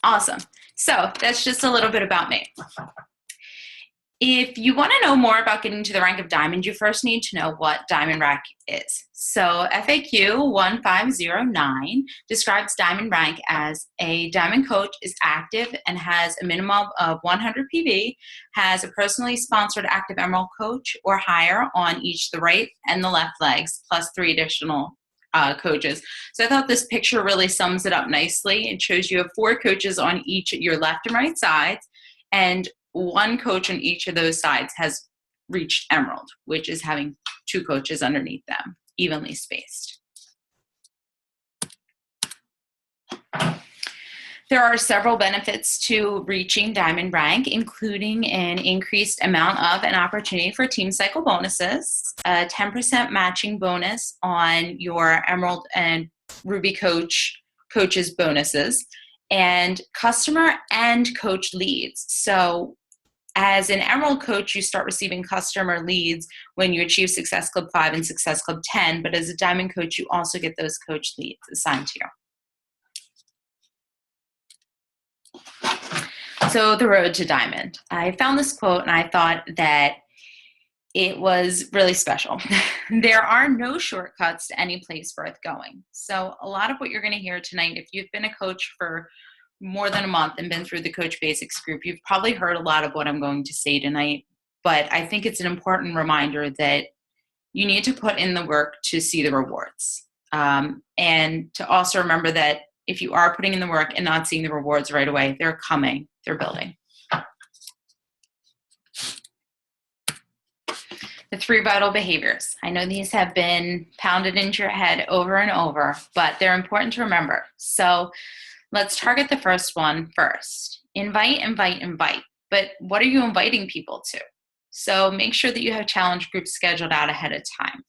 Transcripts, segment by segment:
Awesome. So that's just a little bit about me. If you want to know more about getting to the rank of diamond, you first need to know what diamond rank is. So FAQ 1509 describes diamond rank as a diamond coach is active and has a minimum of 100 PV, has a personally sponsored active emerald coach or higher on each the right and the left legs, plus 3 additional coaches. So I thought this picture really sums it up nicely. It shows you have 4 coaches on each your left and right sides, and 1 coach on each of those sides has reached emerald, which is having 2 coaches underneath them, evenly spaced. There are several benefits to reaching diamond rank, including an increased amount of and opportunity for team cycle bonuses, a 10% matching bonus on your emerald and ruby coaches bonuses, and customer and coach leads. So as an emerald coach, you start receiving customer leads when you achieve Success Club 5 and Success Club 10, but as a diamond coach, you also get those coach leads assigned to you. So the road to diamond. I found this quote and I thought that it was really special. There are no shortcuts to any place worth going. So a lot of what you're going to hear tonight, if you've been a coach for more than a month and been through the Coach Basics group, you've probably heard a lot of what I'm going to say tonight, but I think it's an important reminder that you need to put in the work to see the rewards. And to also remember that if you are putting in the work and not seeing the rewards right away, they're coming, they're building. The 3 vital behaviors. I know these have been pounded into your head over and over, but they're important to remember. So let's target the first one first. Invite, invite, invite. But what are you inviting people to? So make sure that you have challenge groups scheduled out ahead of time.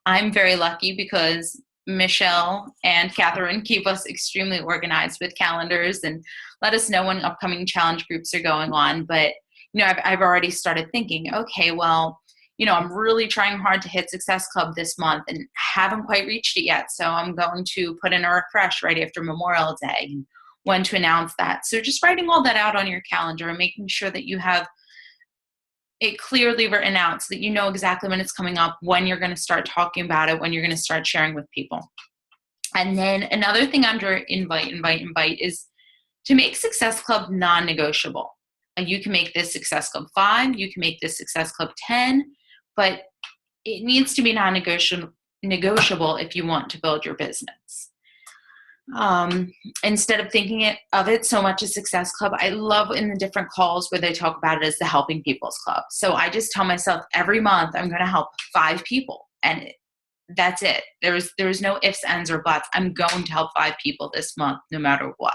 I'm very lucky because Michelle and Catherine keep us extremely organized with calendars and let us know when upcoming challenge groups are going on. But I've already started thinking, okay, well, I'm really trying hard to hit Success Club this month and haven't quite reached it yet. So I'm going to put in a refresh right after Memorial Day and when to announce that. So just writing all that out on your calendar and making sure that you have it clearly written out so that you know exactly when it's coming up, when you're going to start talking about it, when you're going to start sharing with people. And then another thing under invite is to make Success Club non-negotiable. You can make this Success Club 5, you can make this Success Club 10, but it needs to be non-negotiable if you want to build your business. Instead of thinking of it so much as Success Club, I love in the different calls where they talk about it as the Helping People's Club. So I just tell myself every month I'm going to help 5 people, and that's it. There's no ifs, ands, or buts. I'm going to help 5 people this month, no matter what.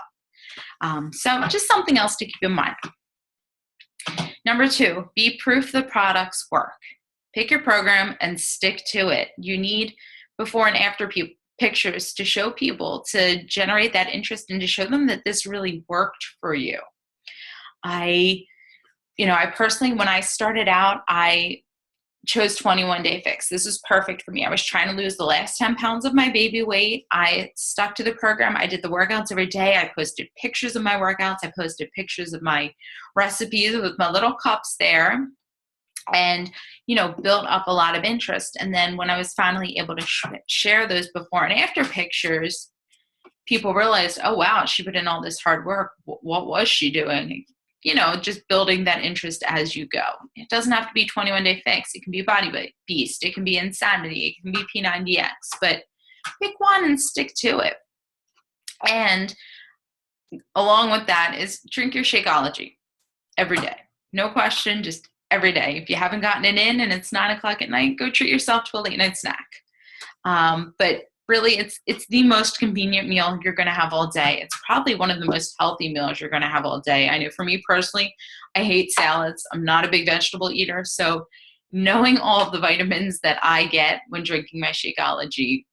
So just something else to keep in mind. Number 2, be proof the products work. Pick your program and stick to it. You need before and after pictures to show people, to generate that interest and to show them that this really worked for you. I personally, when I started out, I chose 21 Day Fix. This was perfect for me. I was trying to lose the last 10 pounds of my baby weight. I stuck to the program. I did the workouts every day. I posted pictures of my workouts. I posted pictures of my recipes with my little cups there, and built up a lot of interest. And then when I was finally able to share those before and after pictures, people realized, oh wow, she put in all this hard work. What was she doing? Just building that interest as you go. It doesn't have to be 21 Day Fix. It can be Body Beast. It can be Insanity. It can be P90X. But pick one and stick to it. And along with that is drink your Shakeology every day. No question, just every day. If you haven't gotten it in and it's 9:00 at night, go treat yourself to a late night snack. But really, it's the most convenient meal you're going to have all day. It's probably one of the most healthy meals you're going to have all day. I know for me personally, I hate salads. I'm not a big vegetable eater. So knowing all of the vitamins that I get when drinking my Shakeology,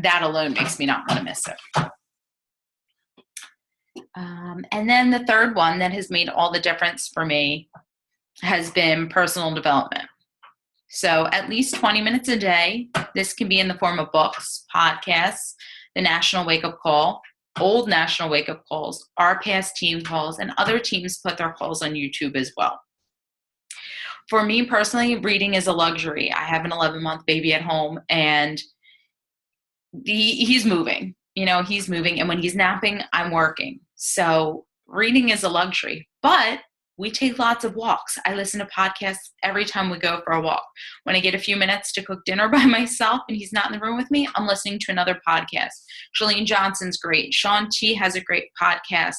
that alone makes me not want to miss it. And then the third one that has made all the difference for me has been personal development. So at least 20 minutes a day. This can be in the form of books, podcasts, the National Wake Up Call, old National Wake Up Calls, our past team calls, and other teams put their calls on YouTube as well. For me personally, reading is a luxury. I have an 11-month baby at home, and he's moving. He's moving, and when he's napping, I'm working. So reading is a luxury, but we take lots of walks. I listen to podcasts every time we go for a walk. When I get a few minutes to cook dinner by myself and he's not in the room with me, I'm listening to another podcast. Chalene Johnson's great. Shaun T has a great podcast.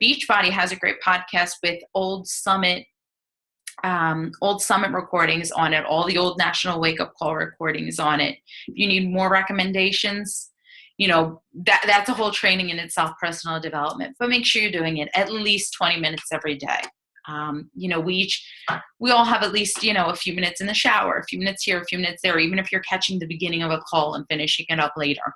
Beachbody has a great podcast with old Summit recordings on it, all the old National Wake Up Call recordings on it. If you need more recommendations, that's a whole training in itself, personal development, but make sure you're doing it at least 20 minutes every day. We all have at least, a few minutes in the shower, a few minutes here, a few minutes there, even if you're catching the beginning of a call and finishing it up later.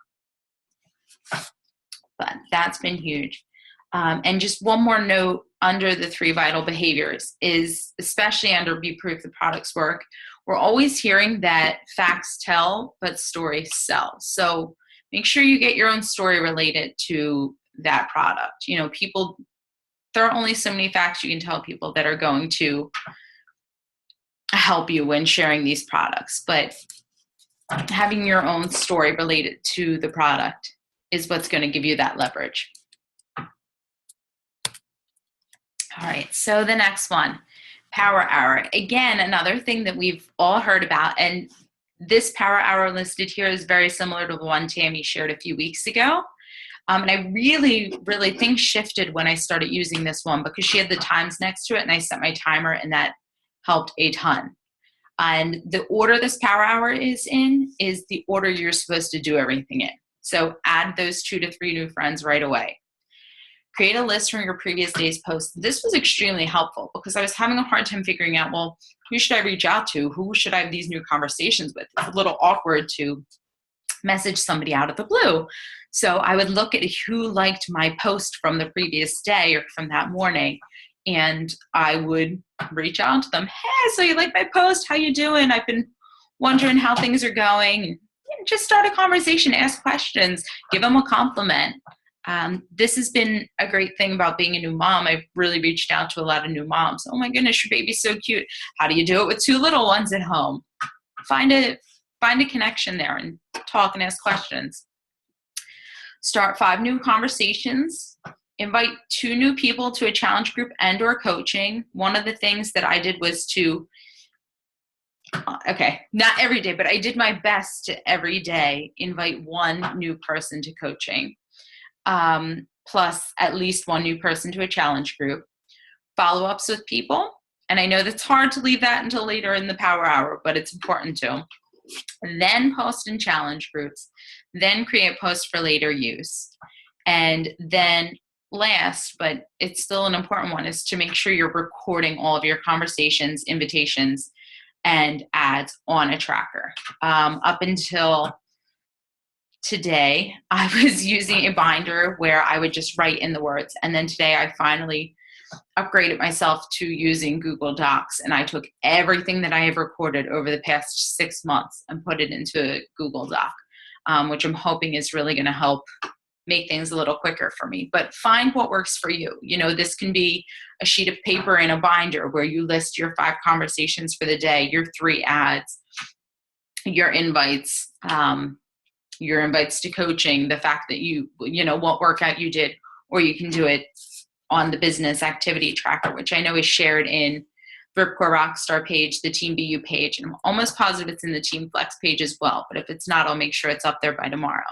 But that's been huge. And just one more note under the 3 vital behaviors is, especially under Be Proof the Products Work, we're always hearing that facts tell, but stories sell. So make sure you get your own story related to that product. There are only so many facts you can tell people that are going to help you when sharing these products, but having your own story related to the product is what's going to give you that leverage. All right, so the next one, Power Hour. Again, another thing that we've all heard about, and this Power Hour listed here is very similar to the one Tammy shared a few weeks ago. And I really, really think shifted when I started using this one because she had the times next to it and I set my timer and that helped a ton. And the order this Power Hour is in is the order you're supposed to do everything in. So add those 2 to 3 new friends right away. Create a list from your previous day's posts. This was extremely helpful because I was having a hard time figuring out, well, who should I reach out to? Who should I have these new conversations with? It's a little awkward to message somebody out of the blue. So I would look at who liked my post from the previous day or from that morning, and I would reach out to them. Hey, so you like my post? How you doing? I've been wondering how things are going. And just start a conversation, ask questions, give them a compliment. This has been a great thing about being a new mom. I've really reached out to a lot of new moms. Oh my goodness, your baby's so cute. How do you do it with 2 little ones at home? Find a connection there and talk and ask questions. Start 5 new conversations. Invite 2 new people to a challenge group and or coaching. One of the things that I did was to, not every day, but I did my best to every day invite 1 new person to coaching, plus at least 1 new person to a challenge group. Follow-ups with people. And I know that's hard to leave that until later in the Power Hour, but it's important to. Then post in challenge groups, then create posts for later use. And then last, but it's still an important one, is to make sure you're recording all of your conversations, invitations, and ads on a tracker. Up until today, I was using a binder where I would just write in the words. And then today I finally upgraded myself to using Google Docs, and I took everything that I have recorded over the past 6 months and put it into a Google Doc, which I'm hoping is really going to help make things a little quicker for me. But find what works for you. This can be a sheet of paper in a binder where you list your 5 conversations for the day, your 3 ads, your invites to coaching, the fact that you what workout you did, or you can do it on the business activity tracker, which I know is shared in the Ripcore Rockstar page, the Team BU page, and I'm almost positive it's in the Team Flex page as well. But if it's not, I'll make sure it's up there by tomorrow.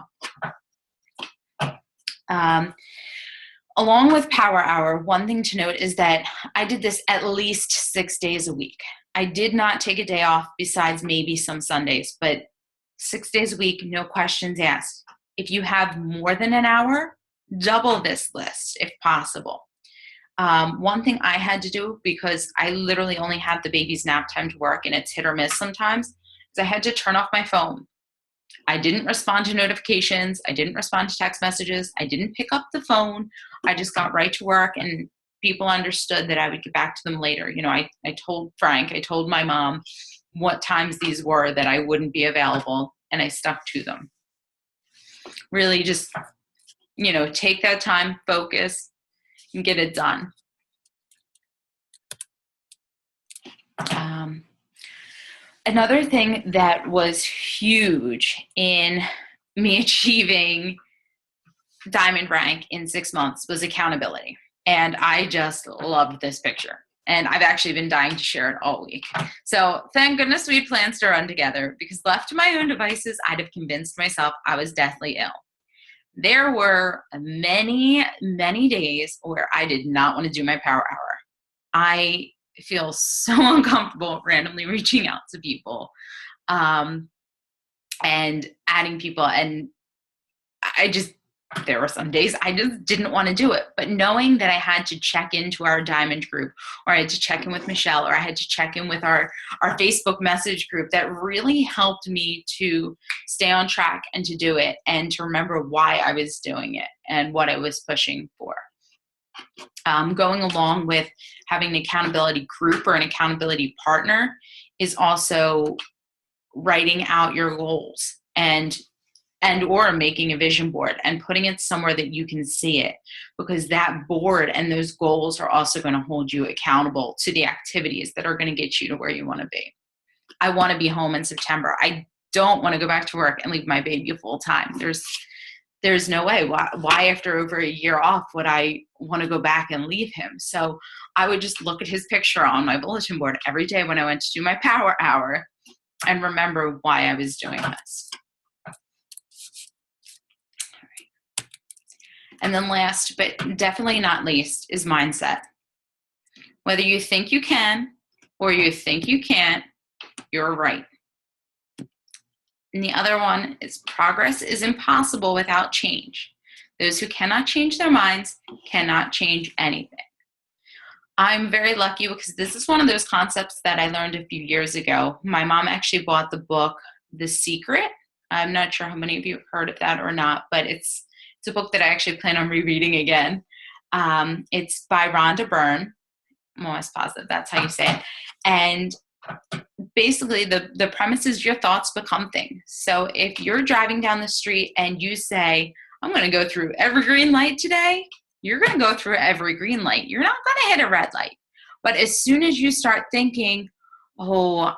Along with Power Hour, one thing to note is that I did this at least 6 days a week. I did not take a day off besides maybe some Sundays, but 6 days a week, no questions asked. If you have more than an hour, double this list if possible. One thing I had to do, because I literally only have the baby's nap time to work and it's hit or miss sometimes, is I had to turn off my phone. I didn't respond to notifications. I didn't respond to text messages. I didn't pick up the phone. I just got right to work, and people understood that I would get back to them later. I told Frank, I told my mom what times these were that I wouldn't be available, and I stuck to them. Really just take that time, focus, and get it done. Another thing that was huge in me achieving diamond rank in 6 months was accountability. And I just loved this picture. And I've actually been dying to share it all week. So thank goodness we had plans to run together, because left to my own devices, I'd have convinced myself I was deathly ill. There were many, many days where I did not want to do my power hour. I feel so uncomfortable randomly reaching out to people and adding people. And there were some days I just didn't want to do it. But knowing that I had to check into our diamond group, or I had to check in with Michelle, or I had to check in with our Facebook message group, that really helped me to stay on track and to do it, and to remember why I was doing it and what I was pushing for. Going along with having an accountability group or an accountability partner is also writing out your goals and or making a vision board and putting it somewhere that you can see it, because that board and those goals are also going to hold you accountable to the activities that are going to get you to where you want to be. I want to be home in September. I don't want to go back to work and leave my baby full time. There's no way. Why after over a year off would I want to go back and leave him? So I would just look at his picture on my bulletin board every day when I went to do my power hour and remember why I was doing this. And then last, but definitely not least, is mindset. Whether you think you can or you think you can't, you're right. And the other one is progress is impossible without change. Those who cannot change their minds cannot change anything. I'm very lucky because this is one of those concepts that I learned a few years ago. My mom actually bought the book, The Secret. I'm not sure how many of you have heard of that or not, but it's a book that I actually plan on rereading again. It's by Rhonda Byrne. I'm almost positive that's how you say it. And basically the premise is your thoughts become things. So if you're driving down the street and you say, I'm going to go through every green light today, you're going to go through every green light. You're not going to hit a red light. But as soon as you start thinking, oh,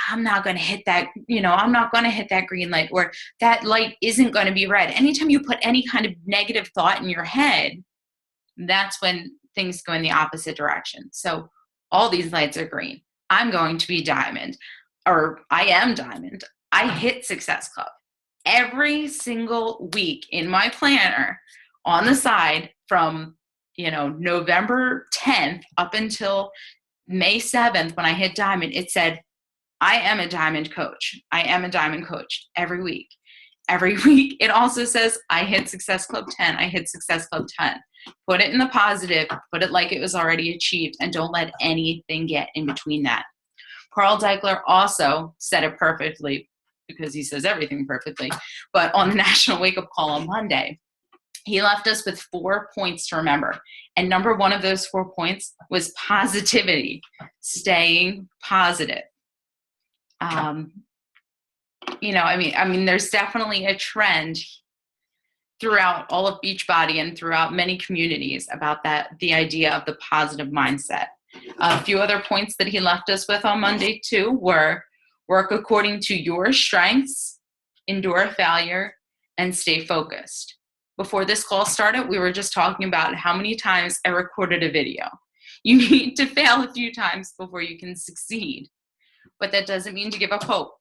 I'm not going to hit that, I'm not going to hit that green light, or that light isn't going to be red. Anytime you put any kind of negative thought in your head, that's when things go in the opposite direction. So all these lights are green. I'm going to be diamond, or I am diamond. I hit Success Club every single week in my planner on the side from, November 10th up until May 7th when I hit diamond. It said, I am a diamond coach. I am a diamond coach every week. Every week, it also says, I hit Success Club 10. I hit Success Club 10. Put it in the positive. Put it like it was already achieved, and don't let anything get in between that. Carl Deichler also said it perfectly, because he says everything perfectly, but on the National Wake Up Call on Monday, he left us with 4 points to remember. And number one of those 4 points was positivity, staying positive. There's definitely a trend throughout all of Beachbody and throughout many communities about the idea of the positive mindset. A few other points that he left us with on Monday too were work according to your strengths, endure failure, and stay focused. Before this call started, we were just talking about how many times I recorded a video. You need to fail a few times before you can succeed. But that doesn't mean to give up hope.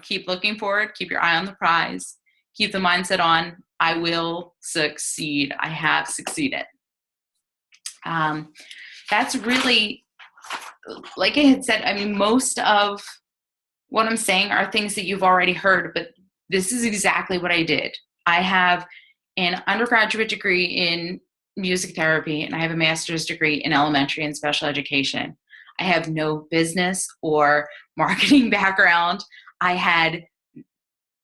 Keep looking forward, keep your eye on the prize, keep the mindset on, I will succeed. I have succeeded. That's really, like I had said, most of what I'm saying are things that you've already heard, but this is exactly what I did. I have an undergraduate degree in music therapy, and I have a master's degree in elementary and special education. I have no business or marketing background. I had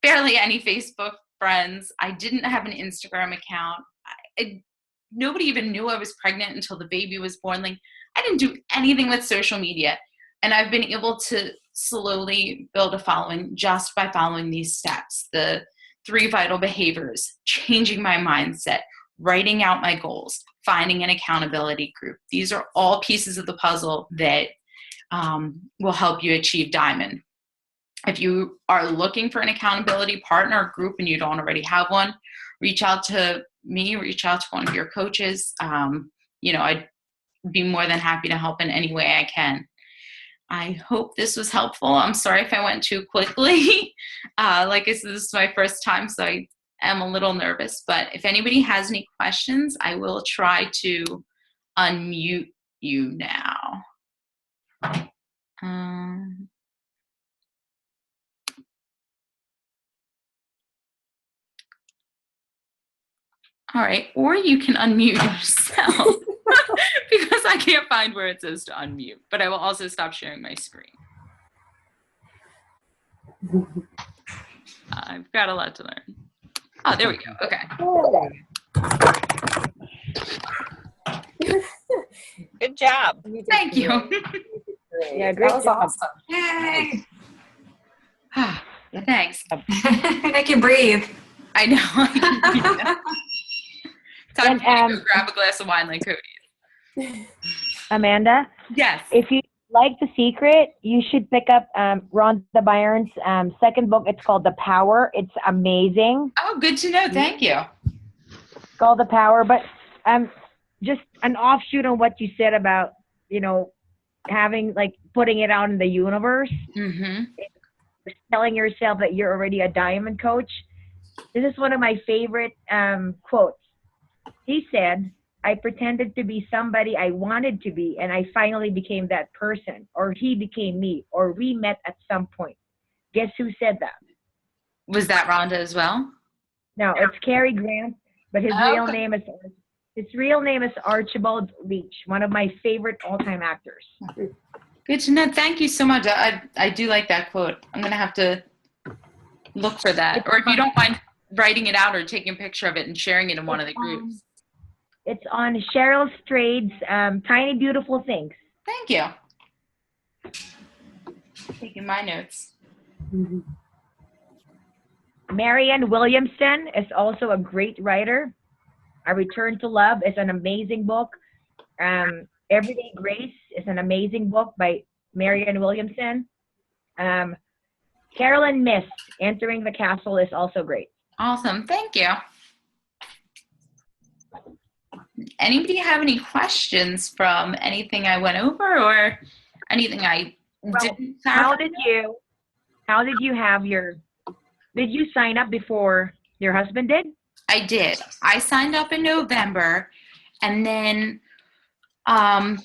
barely any Facebook friends. I didn't have an Instagram account. Nobody even knew I was pregnant until the baby was born. I didn't do anything with social media. And I've been able to slowly build a following just by following these steps. The 3 vital behaviors, changing my mindset, writing out my goals, finding an accountability group. These are all pieces of the puzzle that will help you achieve Diamond. If you are looking for an accountability partner or group and you don't already have one, reach out to me, reach out to one of your coaches. I'd be more than happy to help in any way I can. I hope this was helpful. I'm sorry if I went too quickly. Like I said, this is my first time, so I am a little nervous. But if anybody has any questions, I will try to unmute you now. All right, or you can unmute yourself because I can't find where it says to unmute, but I will also stop sharing my screen. I've got a lot to learn. Oh, there we go. Okay. Good job. Thank you. Yeah, great job. Awesome. Yay. Thanks. Make you breathe. I know. Time to go grab a glass of wine like Cody. Amanda? Yes. If you like The Secret, you should pick up Rhonda Byrne's second book. It's called The Power. It's amazing. Oh, good to know. Thank you. It's called The Power. But just an offshoot on what you said about, having, putting it out in the universe. Mm-hmm. Telling yourself that you're already a diamond coach. This is one of my favorite quotes. He said, I pretended to be somebody I wanted to be, and I finally became that person, or he became me, or we met at some point. Guess who said that? Was that Rhonda as well? No, it's Cary Grant, but his real name is Archibald Leach, one of my favorite all-time actors. Good to know. Thank you so much. I do like that quote. I'm going to have to look for that. Or if you don't mind writing it out or taking a picture of it and sharing it in one of the groups. It's on Cheryl Strayed's Tiny Beautiful Things. Thank you. Taking my notes. Marianne Williamson is also a great writer. A Return to Love is an amazing book. Everyday Grace is an amazing book by Marianne Williamson. Carolyn Mist, Entering the Castle, is also great. Awesome. Thank you. Anybody have any questions from anything I went over or anything I didn't have? How did you sign up before your husband did? I did. I signed up in November, and then I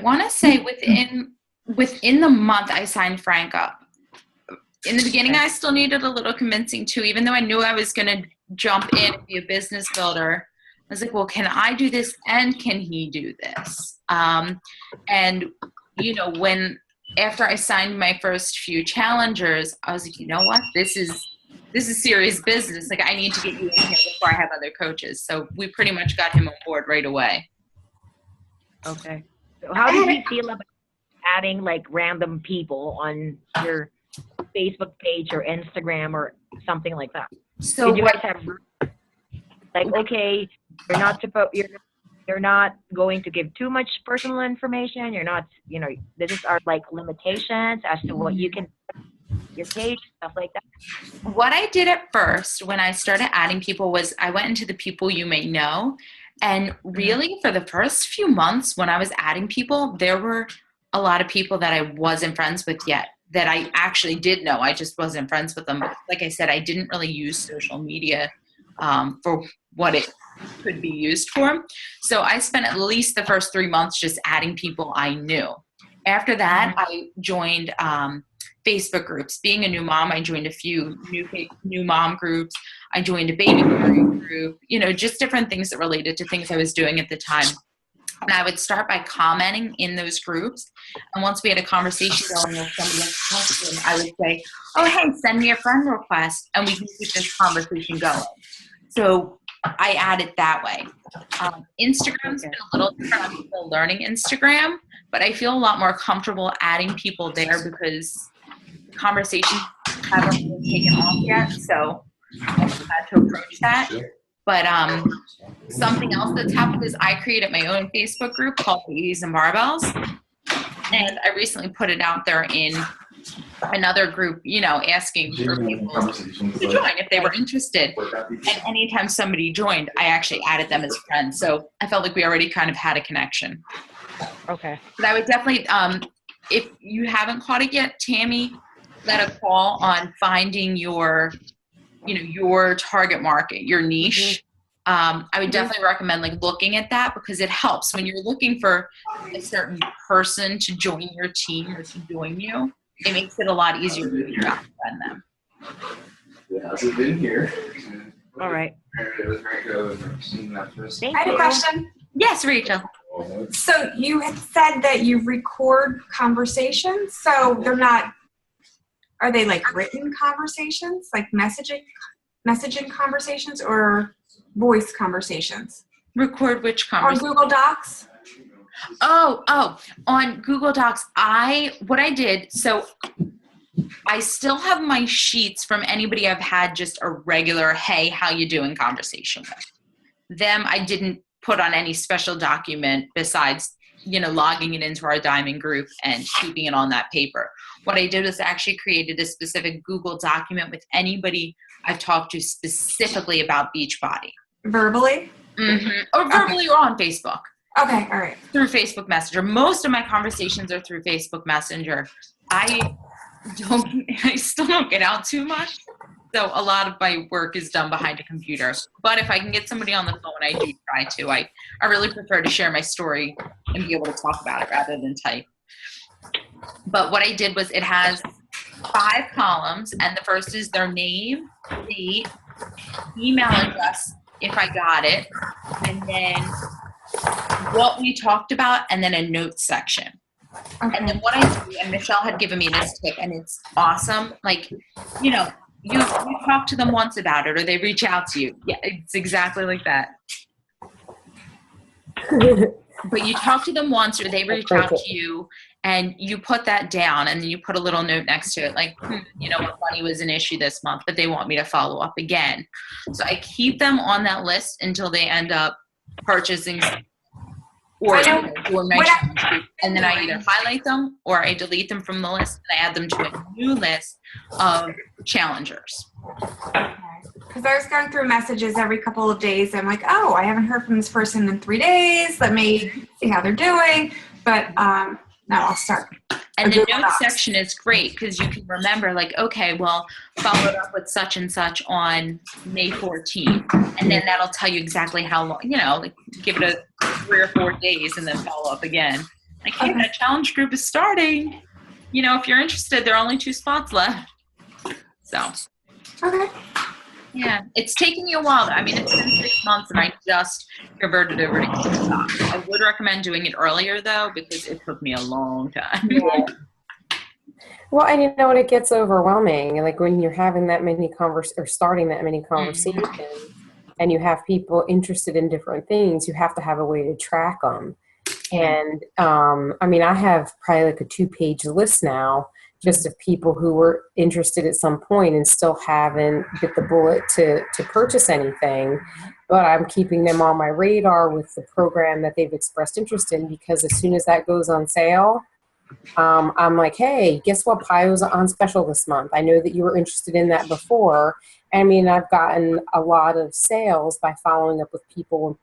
want to say within the month I signed Frank up. In the beginning, I still needed a little convincing too, even though I knew I was going to jump in and be a business builder. I was like, well, can I do this and can he do this? And, after I signed my first few challengers, I was like, you know what? This is serious business. Like, I need to get you in here before I have other coaches. So we pretty much got him on board right away. Okay. So how did you feel about adding random people on your Facebook page or Instagram or something like that? So did you guys have okay, you're not going to give too much personal information. You're not, this are limitations as to what you can your page, stuff like that. What I did at first when I started adding people was I went into the people you may know. And really for the first few months when I was adding people, there were a lot of people that I wasn't friends with yet that I actually did know. I just wasn't friends with them. But like I said, I didn't really use social media for what it could be used for. So I spent at least the first 3 months just adding people I knew. After that, I joined Facebook groups. Being a new mom, I joined a few new mom groups. I joined a baby group, just different things that related to things I was doing at the time. And I would start by commenting in those groups. And once we had a conversation going with somebody else, I would say, oh, hey, send me a friend request and we can keep this conversation going. So I add it that way. Instagram's been a little different. I'm still learning Instagram, but I feel a lot more comfortable adding people there because the conversations haven't really taken off yet. So I had to approach that. But something else that's happened is I created my own Facebook group called Ladies and Barbells. And I recently put it out there in another group, asking for people to join if they were interested. And anytime somebody joined, I actually added them as friends. So I felt like we already kind of had a connection. Okay. But I would definitely, if you haven't caught it yet, Tammy led a call on finding your target market, your niche. I would definitely recommend looking at that because it helps when you're looking for a certain person to join your team or to join you. It makes it a lot easier to figure out them. It hasn't been here. All right. It was very good. Thank I have you. a question. Yes, Rachel. So you had said that you record conversations, so they're not, are they like written conversations, like messaging conversations or voice conversations? Record which On conversation? Google Docs? Oh, on Google Docs, what I did, so I still have my sheets from anybody I've had just a regular, hey, how you doing conversation with. Them, I didn't put on any special document besides, logging it into our Diamond group and keeping it on that paper. What I did was actually created a specific Google document with anybody I've talked to specifically about Beachbody. Verbally? Or verbally or on Facebook. Okay, all right. Through Facebook Messenger. Most of my conversations are through Facebook Messenger. I still don't get out too much. So a lot of my work is done behind a computer. But if I can get somebody on the phone, I do try to. I really prefer to share my story and be able to talk about it rather than type. But what I did was it has 5 columns, and the first is their name, date, email address, if I got it, and then what we talked about, and then a notes section. Okay. And then what I do, and Michelle had given me this tip, and it's awesome. You talk to them once about it, or they reach out to you. Yeah, it's exactly like that. But you talk to them once, or they reach out to you, and you put that down, and then you put a little note next to it, money was an issue this month, but they want me to follow up again. So I keep them on that list until they end up purchasing or doing my challenge group. And then I either highlight them or I delete them from the list and I add them to a new list of challengers. Because I was going through messages every couple of days. I'm like, oh, I haven't heard from this person in 3 days. Let me see how they're doing. But no, I'll start. And the notes section is great because you can remember, okay, well, followed up with such and such on May 14th. And then that'll tell you exactly how long, give it a 3 or 4 days and then follow up again. Hey, that challenge group is starting. If you're interested, there are only 2 spots left. So. Okay. Yeah, it's taking you a while. It's been 6 months and I just converted over to Google Docs. I would recommend doing it earlier though, because it took me a long time. Yeah. Well, and it gets overwhelming. When you're having that many starting that many conversations and you have people interested in different things, you have to have a way to track them. And I have probably a 2-page list now just of people who were interested at some point and still haven't bit the bullet to purchase anything. But I'm keeping them on my radar with the program that they've expressed interest in, because as soon as that goes on sale, I'm like, hey, guess what? Pio's on special this month. I know that you were interested in that before. I've gotten a lot of sales by following up with people,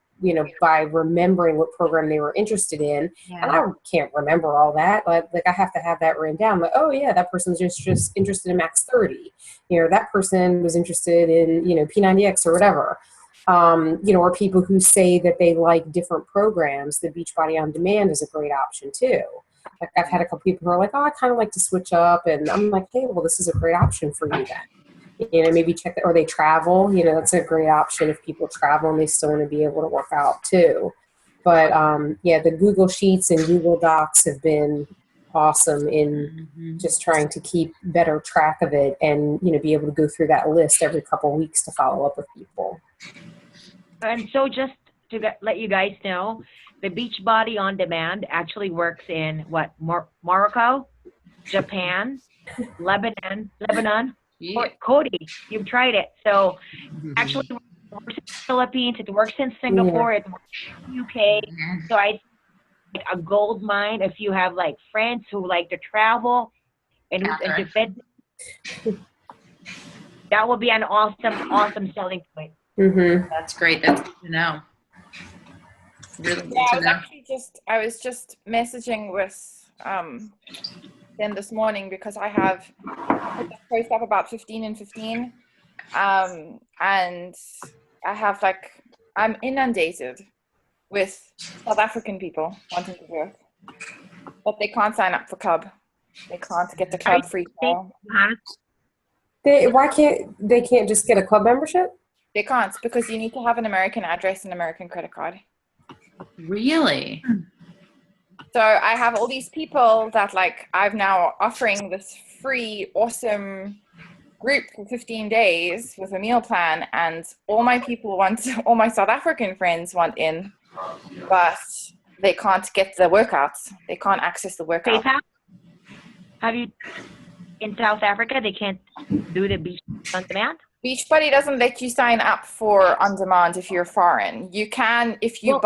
by remembering what program they were interested in. Yeah. And I can't remember all that. I have to have that written down. Oh yeah, that person's just interested in Max 30. That person was interested in, P90X or whatever. Or people who say that they like different programs. The Beachbody On Demand is a great option too. I've had a couple people who are like, oh, I kind of like to switch up. And I'm like, hey, well, this is a great option for you then. Maybe check that, or they travel, that's a great option if people travel and they still want to be able to work out too. But the Google Sheets and Google Docs have been awesome in just trying to keep better track of it and, be able to go through that list every couple of weeks to follow up with people. And so just to let you guys know, the Beachbody On Demand actually works in Morocco, Japan, Lebanon, Yeah. Cody, you've tried it. So actually, it works in the Philippines. It works in Singapore. It works in the UK. So I think a gold mine if you have like friends who like to travel and who's into fitness. That will be an awesome selling point. Mm-hmm. That's great. That's good to know. Really good Yeah, to know. I was just messaging with them this morning because I have put that post up about 15 and 15, and I have I'm inundated with South African people wanting to work, but they can't sign up for club. They can't get the club free trial. They can't just get a club membership? They can't because you need to have an American address and American credit card. Really? So I have all these people that I've now offering this free, awesome group for 15 days with a meal plan, and all my South African friends want in, but they can't get the workouts. They can't access the workouts. PayPal? Have you in South Africa? They can't do the beach on demand. Beachbody doesn't let you sign up for on demand if you're foreign. You can if you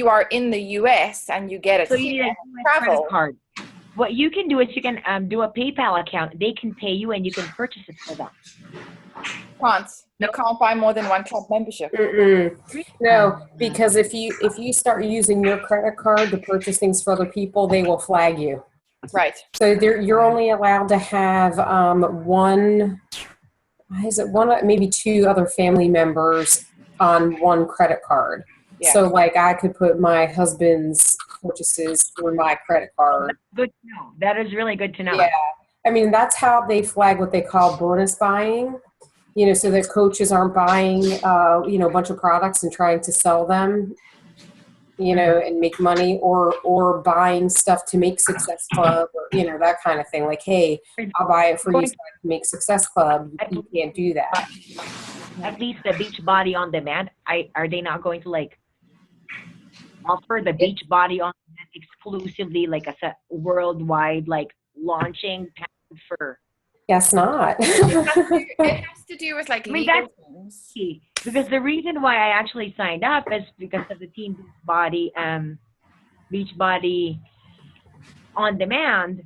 are in the US and you get it. So you need a US travel credit card. What you can do is you can do a PayPal account. They can pay you and you can purchase it for them. You can't buy more than one club membership. No, because if you start using your credit card to purchase things for other people, they will flag you. Right. So you're only allowed to have one, maybe two other family members on one credit card. Yeah. So I could put my husband's purchases through my credit card. Good to know. That is really good to know. Yeah. I mean, that's how they flag what they call bonus buying, so that coaches aren't buying, a bunch of products and trying to sell them, and make money, or buying stuff to make Success Club, or, that kind of thing. Like, hey, I'll buy it for you so I can make Success Club. You can't do that. At least the Beachbody on demand, are they not going to offer the Beachbody on demand exclusively as a worldwide launching pattern for? Guess not. It has to do with legal things. Key. Because the reason why I actually signed up is because of the Team Beachbody on demand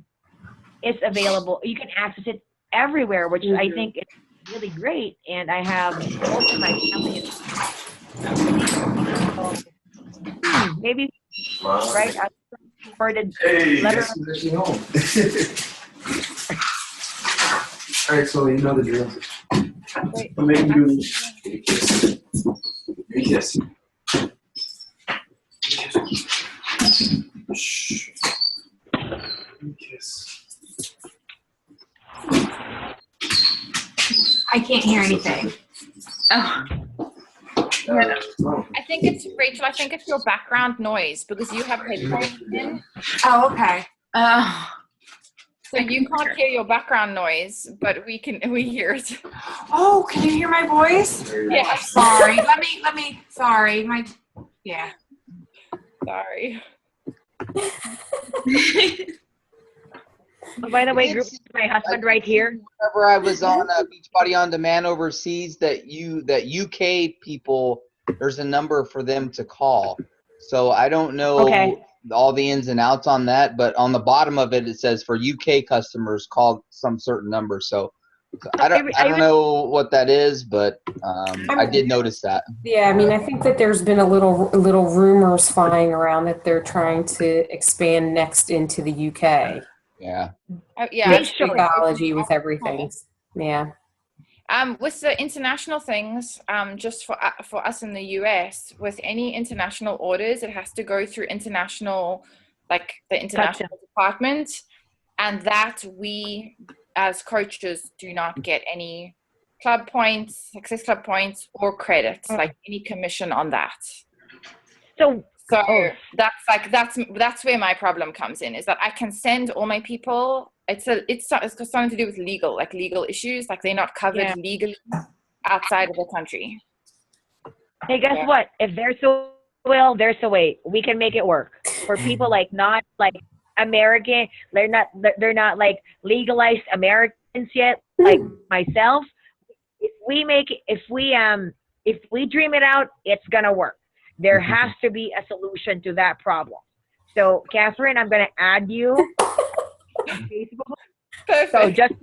is available. You can access it everywhere, which I think is really great. And I have most of my family. Maybe right for the Guess who's actually home? All right, so you know the drill. I'm making you yes. Shh. Kiss. I can't hear anything. Oh. I think it's Rachel. I think it's your background noise because you have headphones in, Oh, okay. Oh. so you can't hear your background noise, but we hear it. Oh, can you hear my voice? Yeah. Sorry. Let me. Sorry. Yeah. Sorry. Oh, by the way, group, my husband right here. Whenever I was on Beachbody on Demand overseas, that UK people, there's a number for them to call. So I don't know all the ins and outs on that, but on the bottom of it, it says for UK customers, call some certain number. So I don't know what that is, but I did notice that. Yeah, I mean, I think that there's been a little rumors flying around that they're trying to expand next into the UK. Yeah. Mixed psychology with everything. Yeah. With the international things, just for us in the US, with any international orders, it has to go through international, the international department, and that we as coaches do not get any club points, Success Club points, or credits, any commission on that. So that's where my problem comes in, is that I can send all my people. It's something to do with legal issues. They're not covered legally outside of the country. Hey, guess what? If there's a will, there's a way. We can make it work for people not American. They're not legalized Americans yet. like myself, if we dream it out, it's gonna work. There has to be a solution to that problem. So, Catherine, I'm gonna add you on Facebook. Perfect. So just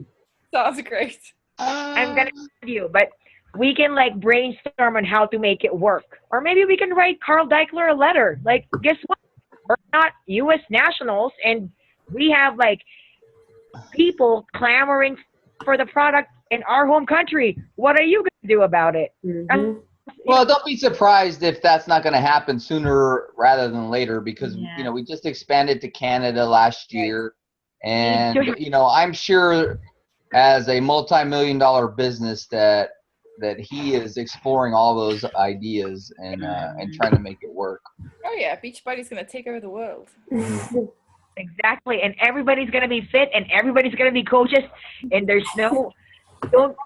Sounds great. I'm gonna add you, but we can like brainstorm on how to make it work. Or maybe we can write Carl Deichler a letter. Like, guess what? We're not U.S. nationals, and we have like people clamoring for the product in our home country. What are you gonna do about it? Mhm. Well, don't be surprised if that's not going to happen sooner rather than later, because Yeah. we just expanded to Canada last year, and I'm sure as a multi-million-dollar business that he is exploring all those ideas and trying to make it work. Oh yeah, Beachbody's gonna take over the world. Exactly, and everybody's gonna be fit, and everybody's gonna be coaches, and there's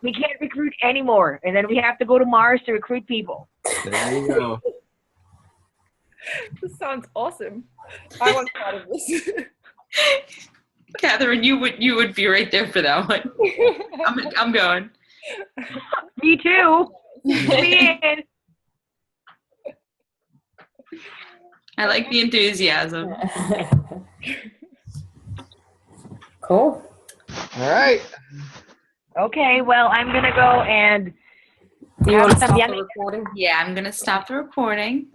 we can't recruit anymore, and then we have to go to Mars to recruit people. There you go. This sounds awesome. I want part of this. Catherine, you would be right there for that one. I'm going. Me too. Me in. I like the enthusiasm. Cool. All right. Okay, well, I'm gonna go and Do you want to have some stop the yummy. recording? Yeah, I'm gonna stop the recording.